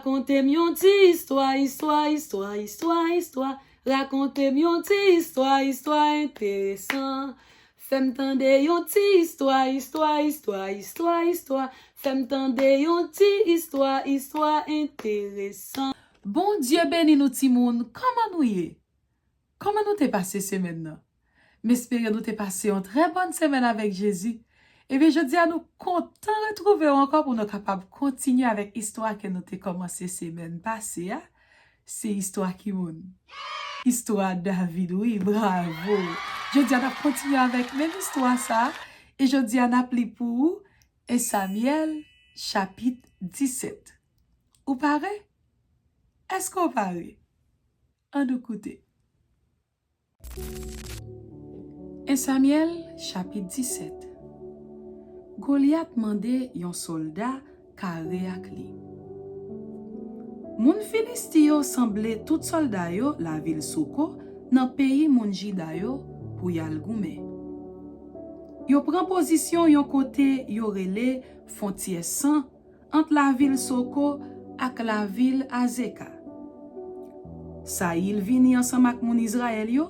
Racontez-moi une petite histoire. Racontez-moi une petite histoire intéressante. Fais-moi tendre une petite histoire. Fais-moi tendre une petite histoire intéressante. Bon Dieu béni nous Timoun, comment nous y est? Comment nous t'es passé semaine là? M'espère nous t'es passé une très bonne semaine avec Jésus. Et bien je dis à nous content de retrouver encore pour nous capables de continuer avec l'histoire que nous t'ai commencé semaine passée. Hein? C'est histoire qui moun. Histoire David, oui, bravo. Je dis à nous continuer avec même histoire ça. Et je dis à nous appeler pour Samuel chapitre 17. Ou paraît? Est-ce qu'on paraît? En nous écouter. 1 Samuel chapitre 17. Goliath mandé yon soldat carré ak li. Moun Filistio semblé tout soldat yo la ville Soko nan pays moun Jida yo pou yal goumen. Yo pran position yon côté yo rele frontière san entre la ville Soko ak la ville Azeka. Saïl vini ensemble ak moun Israël yo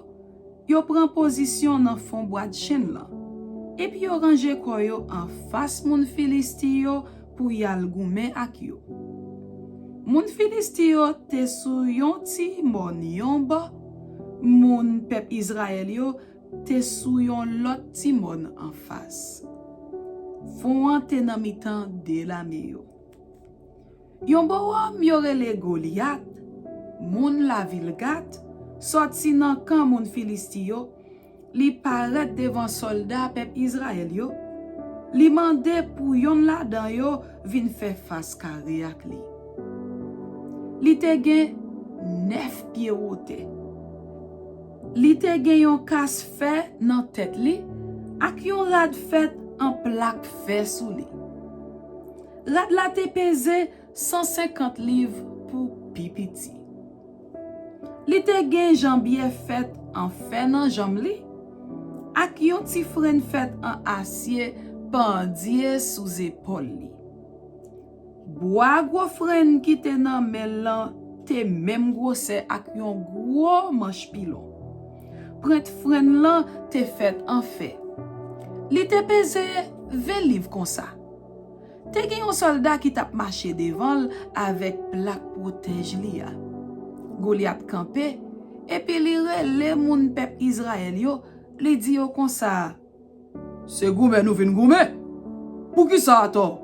pran position nan fond bois de chêne là. Et puis yo range koyo en face moun Filisti yo pou yal goumen ak yo. Moun Filisti yo te sou yon ti mon yon ba, moun pep Israël yo te sou yon lot ti mon en face. Fon te nan mitan de la me yo. Yon bo wam yorele Goliath, moun la vil Gat, sorti nan kan moun Filisti yo, li paret devant soldat pep Israël yo, li mande pou yon la dan yo vin fè face carré ak li. Li te gen 9 pieds wote. Li te gen yon kas fè nan tèt li ak yon rad fèt en plak fè sou li. Rad la te pese 150 livres pou pipiti. Li te gen jambie fèt en fè nan jamb li, ak yon ti fren fèt en acier pandye sous épaules li. Bois gros fren ki te nan men lan te même grosse ak yon gros manche pilon. Prent fren lan te fèt en fè. Li te pese 20 livres kon sa. Te gen yon soldat ki tap marché devant avec plak protège li ya. Goliath campé et puis li rele moun pep Israël yo, li di yo kon sa. Se goumen nou vin goumen? Pou ki sa ato?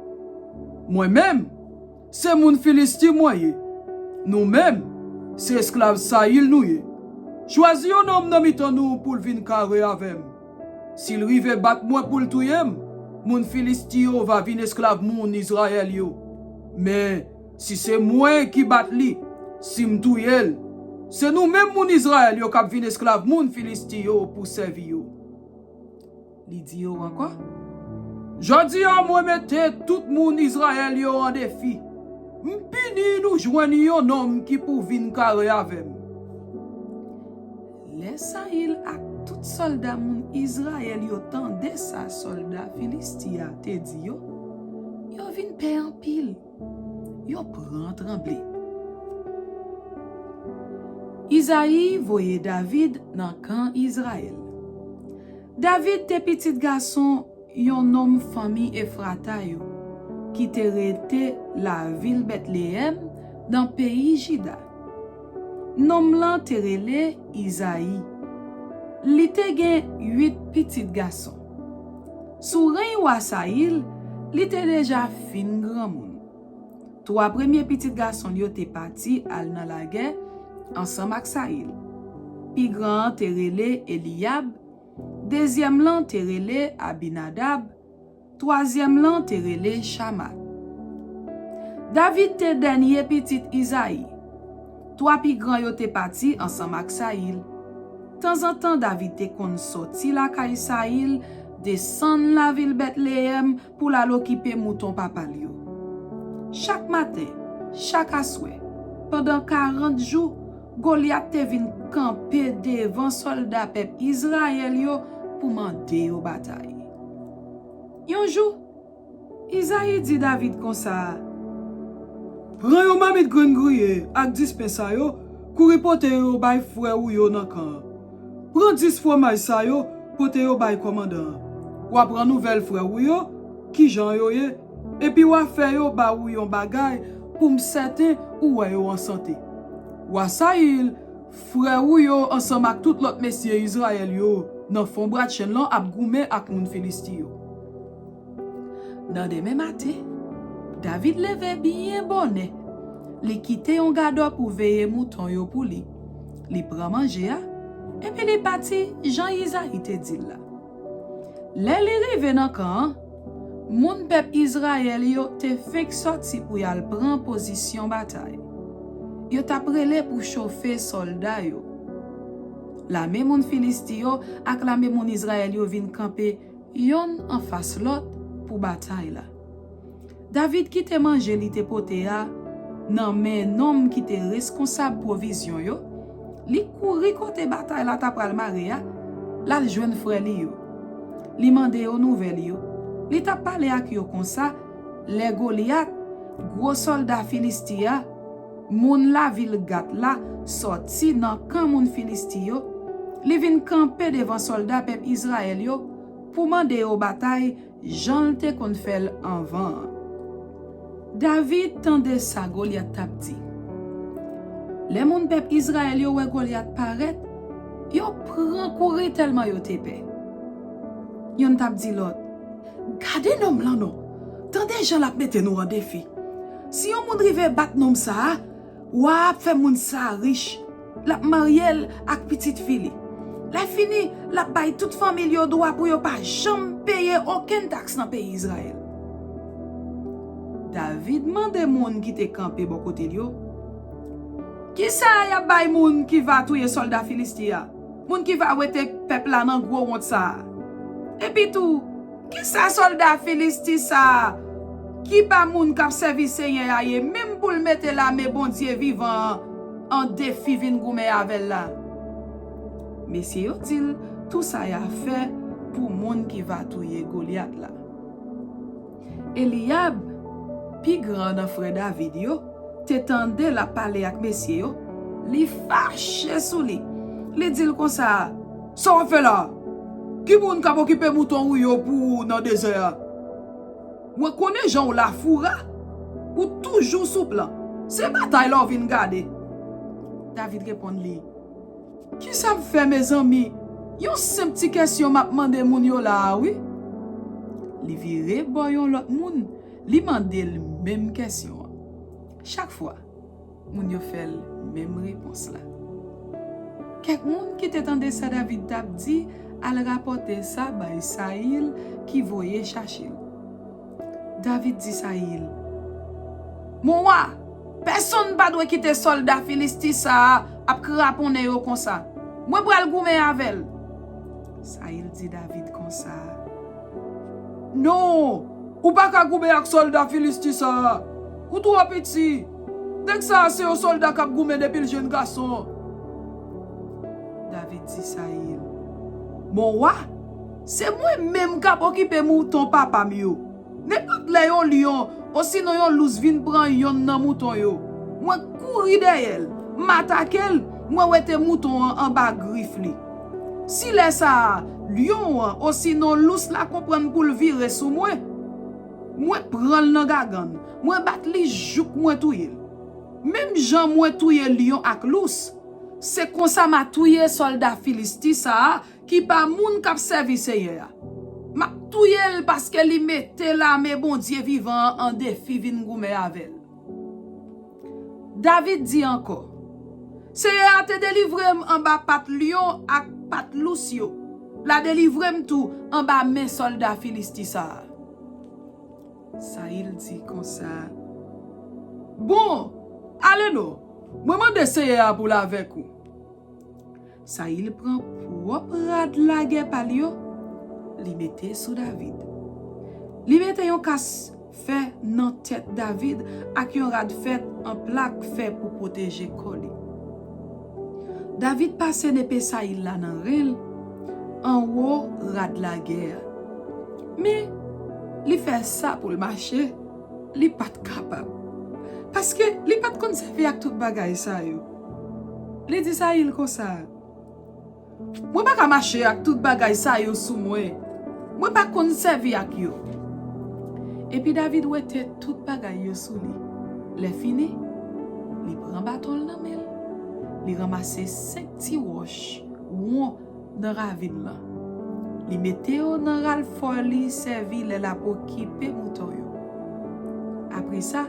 Mwen même, se moun Filisti mwen ye. Nou même, se esklav Saïl nou ye. Chwazi yon nom nan mitan nou pou vin kare avem. S'il rive bat mwen pou l'touyem, moun Filisti yo va vin esklav moun Israël yo. Mais si se mwen ki bat li, si m'touyel, se nou même moun Israël yo kap vin esklav moun Filisti yo pou servi yo. Li di yo anko? Jodi an mwen mette tout moun Israël yo an defi. Mpini nou jwenni yon nom ki pou vin kare avem. Le Saïl ak tout soldat moun Israël yo tande sa soldat Filistia te di yo vin pe en pile. Yo pran tremble. Isaïe voye David nan kan Israël. David te petit garçon yon nom famille Efrata yo, ki te rete la ville Bethléem dans pays Jida. Nom lan te rele Isaïe. Li te gen 8 petit garçon. Sou ren wa Saïl, li te deja fin grand moun. 3 premier petit garçon yo te parti al nan la guerre ensemble ak Saïl. Pi grand te rele Eliab, deuxième lan te rele Abinadab, troisième lan te rele Shama. David te denye petit Isaïe. 3 pi grand yo te parti ensemble ak Saïl. Temps en temps David te kon sorti la kay Saïl, descend la ville Bethléem pour la l'occuper mouton papal yo. Chaque matin, chaque aswe, pendant 40 jours, Goliath te vin camper devant soldat pep Israël yo pour mande yo bataille. Yon jour, Isaïe dit David comme ça. Pran yon mamit gren griye ak 10 pen sa yo, kouri pote yo bay frè ou yo nan kan. Pran 10 fromaj sa yo, pote yo bay komandan. Wap pran nouvel frè ou yo, ki jan yo ye, epi wap fè yo ba ou yon bagay pou m'sete ou wè yo an sante. Wa Saïl, frè ou yo ansam ak tout lot mesye Israël yo, nan fon brat chen lan ap goumen ak moun Filisti yo. Nan deme matin, David leve bien bonne. Li kite yon gado pou veye mouton yo pou li. Li pran manje a, epi li pati Jean Isaïe te dit la. Le li rive nan kan, moun pep Israël yo te fek sorti pou yal pran posisyon batay. Yo tap rele pou chauffe soldat yo. La me moun Filisti yo ak la me moun Israël yo vin kampe yon an fas lot pou batay la. David ki te manje li te pote a, nan men nom ki te responsable provision yo, li kouri kote batay la tap pral mare a, la jwen frè li yo. Li mande yo nouvel yo, li tap pale ak yo konsa, le Goliath, gros soldat Filisti a, moun la vil gat la, sorti nan kan moun Filisti yo, li vin kampe devan soldat pep Israël yo, pou mande yo batay, jan te kon fel anvan. David tende sa Goliath tap di. Le moun pep Israël yo we Goliath paret, yo pran kouri telman yo tepe. Yon tap di lot, gade nom lan non, tende jan lap mette nou an defi. Si yon moun rive bat nom sa, wap fe moun sa riche, lap mariel ak pitit fili. La fini, lap bay tout famil yo doa pou yo pa jam paye aucun taxe nan pays Israël. David mande moun ki te kampe bon kote yo. Ki sa ya bay moun ki va touye soldat Filisti ya? Moun ki va wete pepla nan gwo wont sa? Epi tou, ki sa soldat Filisti sa? Ki pa moun kap servi seigneur ya ye, même pou l mette la me bon Dieu vivant en défi vin goume avel la? Mesye yo dil, tout sa ya fe pou moun ki va touye Goliath la. Eliab, pi grand nan frè David yo, te tende la pale ak mesye yo, li fache sou li. Li dil kon sa, sa on fe la? Ki moun kap okipe mouton ou yo pou nan desert? Mwen kone jan ou la foura, ou toujou sou plan. Se batay la ou vin gade. David repon li, ki sa m fe mes ami? Yon sem ti kesyon map mande moun yo la, oui? Li vire boyon lot moun, li mande l même kesyon. Chaque fois, moun yo fel même réponse la. Kek moun ki te tende sa David tap di, al rapote sa bay Saïl ki voye chache. David di Saïl, mon wa, personne pa dwe kite soldat Filisti sa ap krapone yo kon sa. Mwen pral goume avel. Saïl di David kon sa. Non, ou pa ka goume ak soldat Filisti sa. Ou tou apiti. Dek sa se yo soldat kap goume depil jen gason. David di Saïl, mon wa, se mwen menm kap okipe mouton papa mi yo. Nepot le yon lion, osino yon lous vin pran yon nan mouton yo. Mwen kouri de el, matakel, mwen wete mouton an ba grif li. Si le sa, lion osino lous la kompren pou l vire sou mwen pran nan gagan, mwen bat li jouk mwen touye. Mem jan mwen touye lion ak lous, se konsa ma touye soldat Filisti sa, ki pa moun kap servise ye ya. Ma touye l paske li mette la me bon Dieu vivant en défi vin goume avel. David di anko, seye a te delivrem an ba pat lion ak pat lous yo. La delivrem tou an ba men soldat Filisti sa. Saïl di kon sa. Bon, ale no, mwen mande seye a pou la vek ou. Saïl pran prop rad la ge pal yo, li mette sou David. Li mette yon kas fe nan tête David ak yon rad fet en plak fe pou proteje koli. David pase nepe Saïl la nan rel, en haut rad la guerre. Mais li fe sa pou l marche, li pat kapab. Parce que li pas kon servi ak tout bagay sa yo. Li di sa il comme ça. Moi pas ka marcher ak tout bagay sa yo sou moi. Moi pas kon servi ak yo. Et puis David wete tout bagay yo sou li. Le fini, li prend bâton nan mel. Li ramasse 5 ti roches ou dans ravine là. Li mette yo nan ral foli servi le la pou kipe mouton yo. Après ça,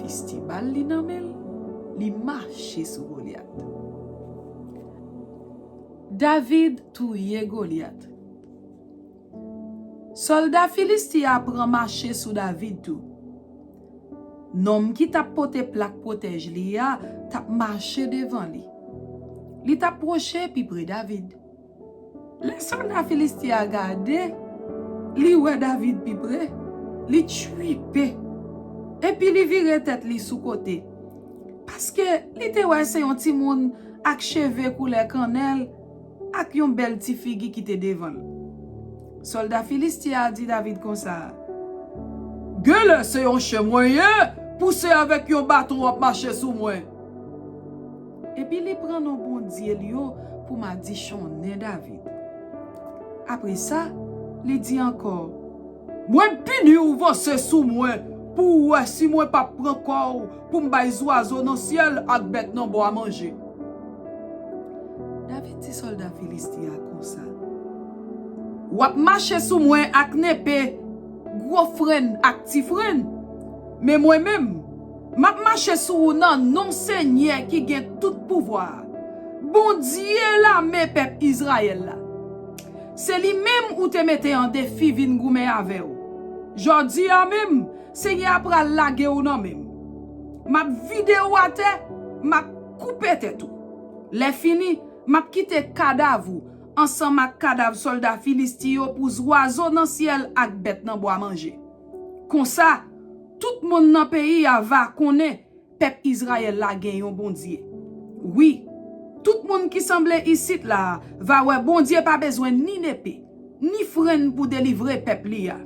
festival li nan mel, li marche sou Goliath. David touye Goliath. Soldat Filistia pran marche sou David tou. Nom qui tap pote plak protège li ya, tap marche devant li. Li tap proche pi pre David. Le soldat Filistia gade, li wè David pi pre, li tuipe. Et puis li vire tête li sou kote. Parce que li te wè se yon ti moun ak cheve koule kanel, ak yon bel ti figi ki te devan. Soldat Filistia di David kon sa. Gele se yon che moyen, pousse avec yon bâton ap marche sou moi. Et puis li pran non bon dieu yo pour ma di chonne David. Après ça, li di encore. Moi pini ou vance sou moi, pour si moi pas prend corps pour m'bay oiseau dans ciel ak bête nan bo à manger. David ti soldat Filistia comme ça. Ou ap marche sou moi ak nepe, gros frein ak ti frein. Mais moi-même, m'a marche sou nan non seigneur qui gen tout pouvoir. Bon Dieu la me peuple Israël la. C'est lui même ou te mette en défi vin goume avec ou. Jodi a même, Seigneur pral lage ou nan même. M'a vide ou a te, m'a coupe tête tout. Les fini, m'a quitté cadavre ensemble ak cadavre soldat Filistio pour oiseau dans ciel ak bête nan bois manger. Comme ça, tout monde dans pays a va connaît peuple Israël la gen yon bon Dieu. Oui, tout monde qui semble ici là va ouais bon Dieu pas besoin ni d'épée, ni frein pour délivrer peuple li a.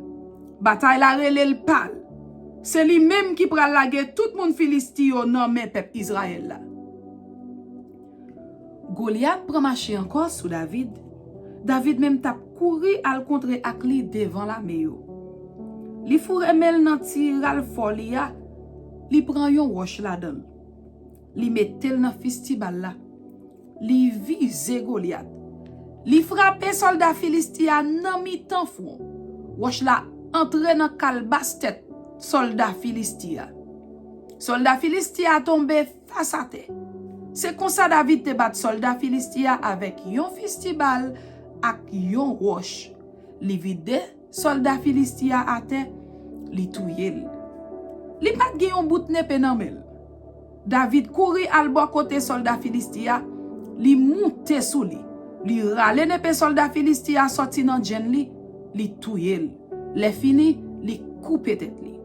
Bataille la relè l pal. C'est lui même qui pral lage tout monde Filistio nan men peuple Israël la. Goliath pran marche encore sous David. David même tap kouri al contre ak li devant la meyo. Li foure mel nan ti ral folia, li pran yon roche la dan. Li metel nan festival la. Li vise Goliath. Li frappe soldat Filistia nan mi tan front. Roche la entre nan kalbas tête soldat Filistia. Soldat Filistia tombe face à terre. C'est comme ça David te bat soldat Filistia avec yon festival ak yon roche. Li vide soldat Filistia à terre, li touye li. Li pat gen yon bout nepe nan mel. David kouri al bo kote soldat Filistia, li monte sou li. Li rale nepe soldat Filistia sorti nan jen li, li touye li. Le fini, li coupe tête li.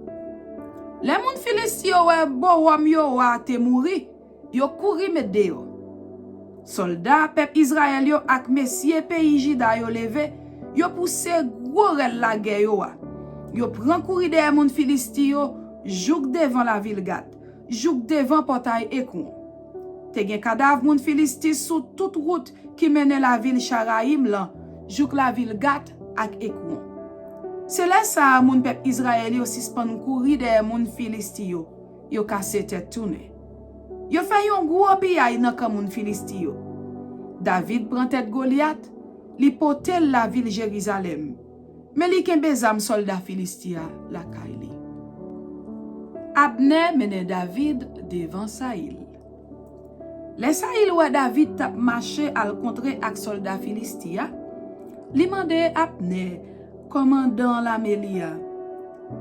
Le moun Filistio wè bo wam yo wa te mouri, yo kouri mede yo. Soldat pep Israël yo ak mesye pays Jida yo leve, yo pousse gwo rel la guerre yo wa. Yo pran kouri de moun Filistio, jouk devant la ville Gat, jouk devant portail Ekron. Te gen kadav moun Filisti sou toute route qui mène la ville Charaim lan, jouk la ville Gat ak Ekron. C'est là ça moun pep Israël yo sispan kouri de moun Filistio, yo kase tête tourne. Yo fè yon gwo biyay nan ka moun Filistio. David prend tête Goliath, li potel la ville Jérusalem. Mais li kembe zam soldat Filistia la kay li. Abner mene David devant Saïl. Le Saïl wè David tap marché al contre ak soldat Filistia, li mande Abner, commandant la Melia.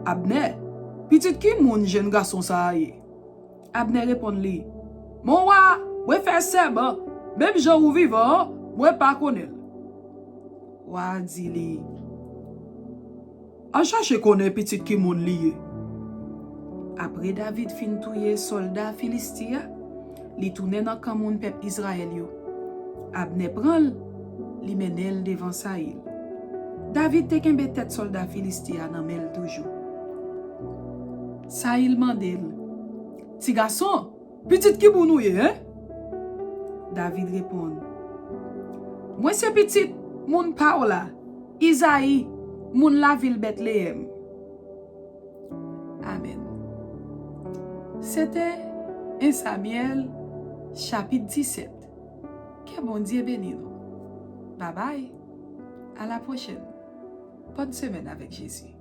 Abner, petit ki moun jeune garçon sa ye? Abner répond li. Mon wa, ouais faire ça bon. Même Jean ou vivant, moi pas connaît. Wa di li. A chercher connaît petit ki moun lié. Après David fin touye soldat Filistia, li tourne nan kan moun pep Israël yo. Abner pran li menel devant Saïl. David te kembe tête soldat Filistia nan mel toujou. Saïl mandel. Ti garçon, petit qui pour nous, hein? David répond, moi c'est petit, moun pa ou la, Isaïe, moun la ville Bethléem. Amen. C'était 1 Samuel, chapitre 17. Que bon Dieu bénisse nous. Bye bye. À la prochaine. Bonne semaine avec Jésus.